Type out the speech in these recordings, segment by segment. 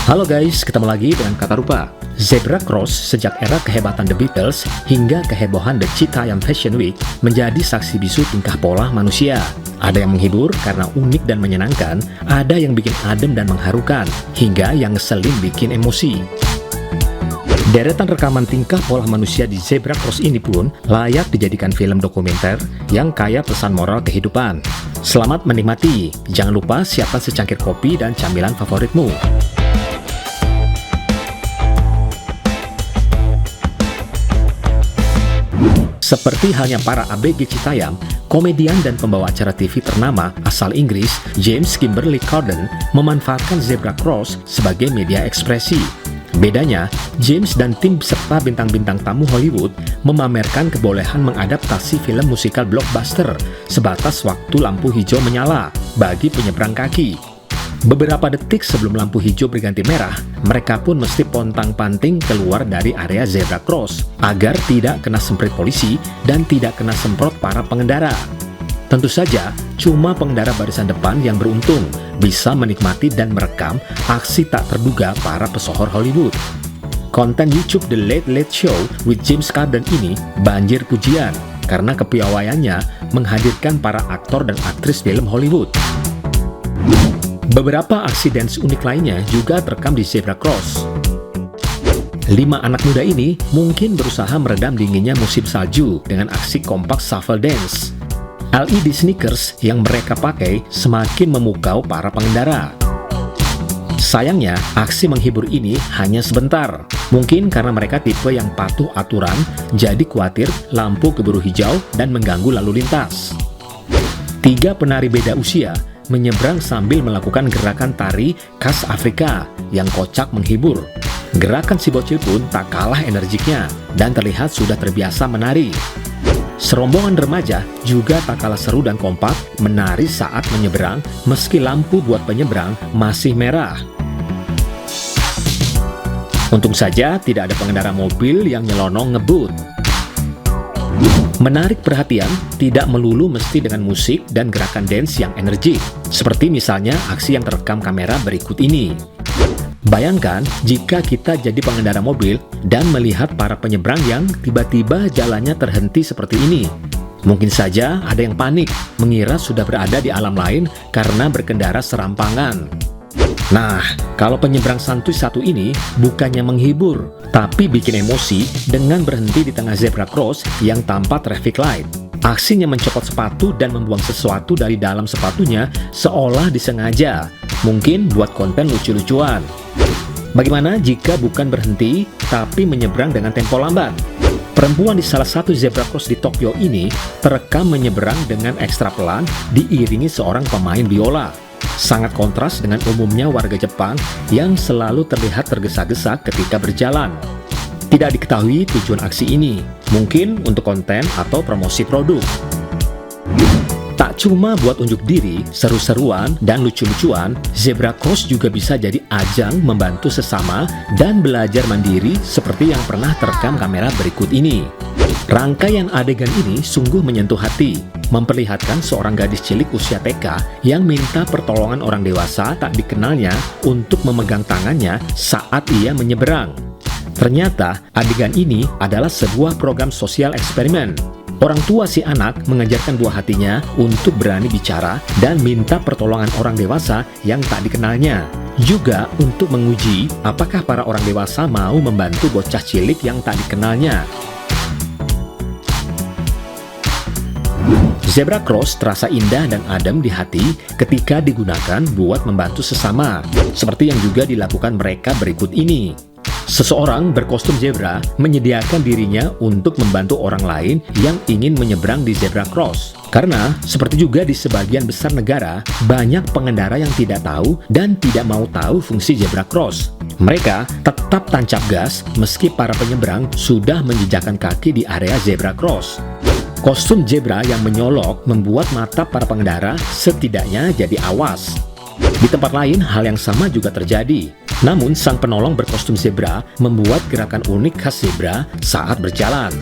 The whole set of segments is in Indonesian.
Halo guys, ketemu lagi dengan Kata Rupa. Zebra Cross sejak era kehebatan The Beatles hingga kehebohan The Citayam Fashion Week menjadi saksi bisu tingkah pola manusia. Ada yang menghibur karena unik dan menyenangkan, ada yang bikin adem dan mengharukan, hingga yang ngeselin bikin emosi. Deretan rekaman tingkah pola manusia di Zebra Cross ini pun layak dijadikan film dokumenter yang kaya pesan moral kehidupan. Selamat menikmati, jangan lupa siapkan secangkir kopi dan camilan favoritmu. Seperti halnya para ABG Citayam, komedian dan pembawa acara TV ternama asal Inggris, James Kimberly Corden, memanfaatkan Zebra Cross sebagai media ekspresi. Bedanya, James dan tim serta bintang-bintang tamu Hollywood memamerkan kebolehan mengadaptasi film musikal blockbuster sebatas waktu lampu hijau menyala bagi penyeberang kaki. Beberapa detik sebelum lampu hijau berganti merah, mereka pun mesti pontang-panting keluar dari area Zebra Cross agar tidak kena semprot polisi dan tidak kena semprot para pengendara. Tentu saja, cuma pengendara barisan depan yang beruntung bisa menikmati dan merekam aksi tak terduga para pesohor Hollywood. Konten YouTube The Late Late Show with James Corden ini banjir pujian karena kepiawaiannya menghadirkan para aktor dan aktris film Hollywood. Beberapa aksi dance unik lainnya juga terekam di Zebra Cross. 5 anak muda ini mungkin berusaha meredam dinginnya musim salju dengan aksi kompak shuffle dance. LED sneakers yang mereka pakai semakin memukau para pengendara. Sayangnya, aksi menghibur ini hanya sebentar. Mungkin karena mereka tipe yang patuh aturan, jadi khawatir lampu keburu hijau dan mengganggu lalu lintas. 3 penari beda usia menyeberang sambil melakukan gerakan tari khas Afrika yang kocak menghibur. Gerakan si bocil pun tak kalah energiknya dan terlihat sudah terbiasa menari. Serombongan remaja juga tak kalah seru dan kompak menari saat menyeberang meski lampu buat penyeberang masih merah. Untung saja tidak ada pengendara mobil yang nyelonong ngebut. Menarik perhatian tidak melulu mesti dengan musik dan gerakan dance yang energik, seperti misalnya aksi yang terekam kamera berikut ini. Bayangkan jika kita jadi pengendara mobil dan melihat para penyeberang yang tiba-tiba jalannya terhenti seperti ini. Mungkin saja ada yang panik, mengira sudah berada di alam lain karena berkendara serampangan. Nah, kalau penyeberang santuy satu ini bukannya menghibur, tapi bikin emosi dengan berhenti di tengah zebra cross yang tanpa traffic light. Aksinya mencopot sepatu dan membuang sesuatu dari dalam sepatunya seolah disengaja, mungkin buat konten lucu-lucuan. Bagaimana jika bukan berhenti, tapi menyeberang dengan tempo lambat? Perempuan di salah satu zebra cross di Tokyo ini terekam menyeberang dengan ekstra pelan diiringi seorang pemain biola. Sangat kontras dengan umumnya warga Jepang yang selalu terlihat tergesa-gesa ketika berjalan. Tidak diketahui tujuan aksi ini, mungkin untuk konten atau promosi produk. Tak cuma buat unjuk diri, seru-seruan, dan lucu-lucuan, Zebra Cross juga bisa jadi ajang membantu sesama dan belajar mandiri seperti yang pernah terekam kamera berikut ini. Rangkaian adegan ini sungguh menyentuh hati, memperlihatkan seorang gadis cilik usia TK yang minta pertolongan orang dewasa tak dikenalnya untuk memegang tangannya saat ia menyeberang. Ternyata adegan ini adalah sebuah program sosial eksperimen. Orang tua si anak mengajarkan buah hatinya untuk berani bicara dan minta pertolongan orang dewasa yang tak dikenalnya. Juga untuk menguji apakah para orang dewasa mau membantu bocah cilik yang tak dikenalnya. Zebra Cross terasa indah dan adem di hati ketika digunakan buat membantu sesama, seperti yang juga dilakukan mereka berikut ini. Seseorang berkostum zebra menyediakan dirinya untuk membantu orang lain yang ingin menyeberang di Zebra Cross. Karena, seperti juga di sebagian besar negara, banyak pengendara yang tidak tahu dan tidak mau tahu fungsi Zebra Cross. Mereka tetap tancap gas meski para penyeberang sudah menjejakkan kaki di area Zebra Cross. Kostum zebra yang menyolok membuat mata para pengendara setidaknya jadi awas. Di tempat lain, hal yang sama juga terjadi. Namun, sang penolong berkostum zebra membuat gerakan unik khas zebra saat berjalan.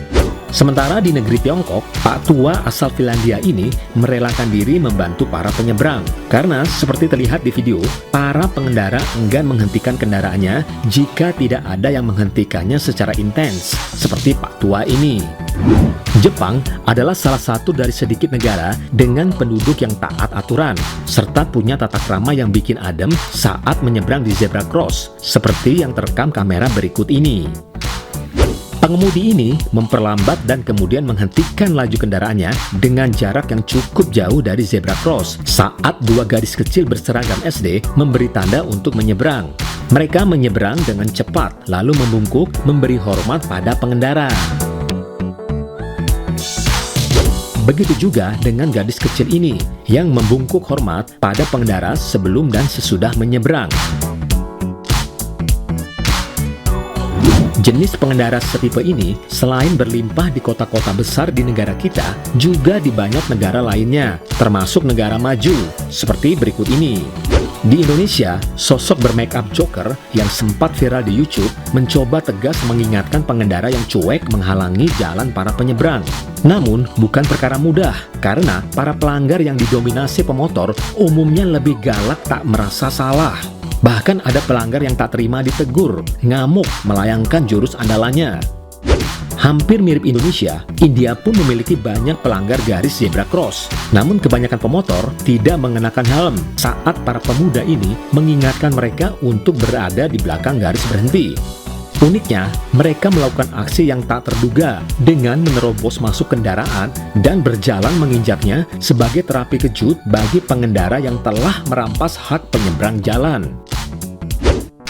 Sementara di negeri Tiongkok, Pak Tua asal Finlandia ini merelakan diri membantu para penyeberang. Karena seperti terlihat di video, para pengendara enggan menghentikan kendaraannya jika tidak ada yang menghentikannya secara intens, seperti Pak Tua ini. Jepang adalah salah satu dari sedikit negara dengan penduduk yang taat aturan, serta punya tata krama yang bikin adem saat menyeberang di zebra cross, seperti yang terekam kamera berikut ini. Pengemudi ini memperlambat dan kemudian menghentikan laju kendaraannya dengan jarak yang cukup jauh dari zebra cross saat dua gadis kecil berseragam SD memberi tanda untuk menyeberang. Mereka menyeberang dengan cepat lalu membungkuk memberi hormat pada pengendara. Begitu juga dengan gadis kecil ini yang membungkuk hormat pada pengendara sebelum dan sesudah menyeberang. Jenis pengendara setipe ini selain berlimpah di kota-kota besar di negara kita, juga di banyak negara lainnya, termasuk negara maju, seperti berikut ini. Di Indonesia, sosok bermake up Joker yang sempat viral di YouTube mencoba tegas mengingatkan pengendara yang cuek menghalangi jalan para penyeberang. Namun, bukan perkara mudah, karena para pelanggar yang didominasi pemotor umumnya lebih galak tak merasa salah. Bahkan ada pelanggar yang tak terima ditegur, ngamuk, melayangkan jurus andalannya. Hampir mirip Indonesia, India pun memiliki banyak pelanggar garis zebra cross. Namun kebanyakan pemotor tidak mengenakan helm saat para pemuda ini mengingatkan mereka untuk berada di belakang garis berhenti. Uniknya, mereka melakukan aksi yang tak terduga dengan menerobos masuk kendaraan dan berjalan menginjaknya sebagai terapi kejut bagi pengendara yang telah merampas hak penyeberang jalan.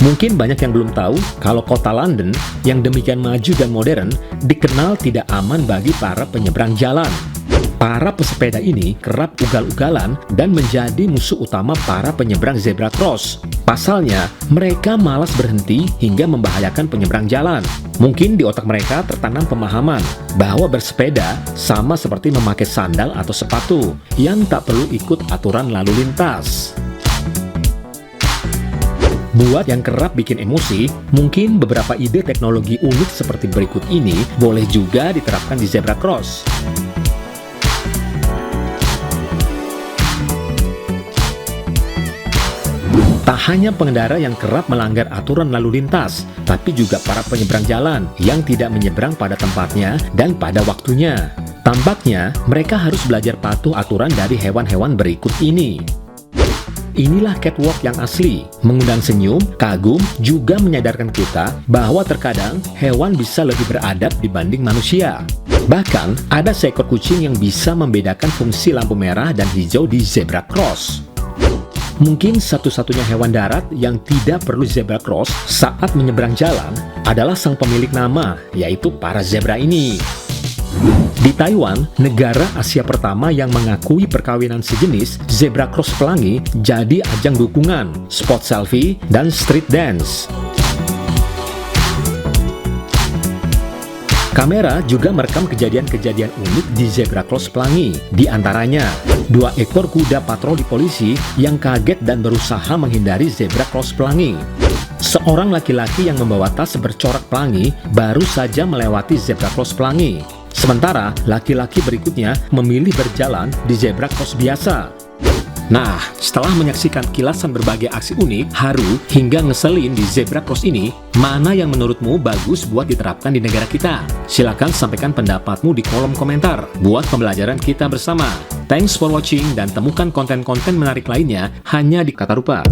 Mungkin banyak yang belum tahu kalau kota London yang demikian maju dan modern dikenal tidak aman bagi para penyeberang jalan. Para pesepeda ini kerap ugal-ugalan dan menjadi musuh utama para penyeberang zebra cross. Pasalnya, mereka malas berhenti hingga membahayakan penyeberang jalan. Mungkin di otak mereka tertanam pemahaman bahwa bersepeda sama seperti memakai sandal atau sepatu yang tak perlu ikut aturan lalu lintas. Buat yang kerap bikin emosi, mungkin beberapa ide teknologi unik seperti berikut ini boleh juga diterapkan di zebra cross. Tak hanya pengendara yang kerap melanggar aturan lalu lintas, tapi juga para penyeberang jalan yang tidak menyeberang pada tempatnya dan pada waktunya. Tampaknya mereka harus belajar patuh aturan dari hewan-hewan berikut ini. Inilah catwalk yang asli, mengundang senyum, kagum, juga menyadarkan kita bahwa terkadang hewan bisa lebih beradab dibanding manusia. Bahkan, ada seekor kucing yang bisa membedakan fungsi lampu merah dan hijau di zebra cross. Mungkin satu-satunya hewan darat yang tidak perlu zebra cross saat menyeberang jalan adalah sang pemilik nama, yaitu para zebra ini. Di Taiwan, negara Asia pertama yang mengakui perkawinan sejenis, zebra cross pelangi jadi ajang dukungan, spot selfie, dan street dance. Kamera juga merekam kejadian-kejadian unik di zebra cross pelangi. Di antaranya, 2 ekor kuda patroli polisi yang kaget dan berusaha menghindari zebra cross pelangi. Seorang laki-laki yang membawa tas bercorak pelangi baru saja melewati zebra cross pelangi. Sementara laki-laki berikutnya memilih berjalan di zebra cross biasa. Nah, setelah menyaksikan kilasan berbagai aksi unik, haru, hingga ngeselin di zebra cross ini, mana yang menurutmu bagus buat diterapkan di negara kita? Silakan sampaikan pendapatmu di kolom komentar buat pembelajaran kita bersama. Thanks for watching dan temukan konten-konten menarik lainnya hanya di Kata Rupa.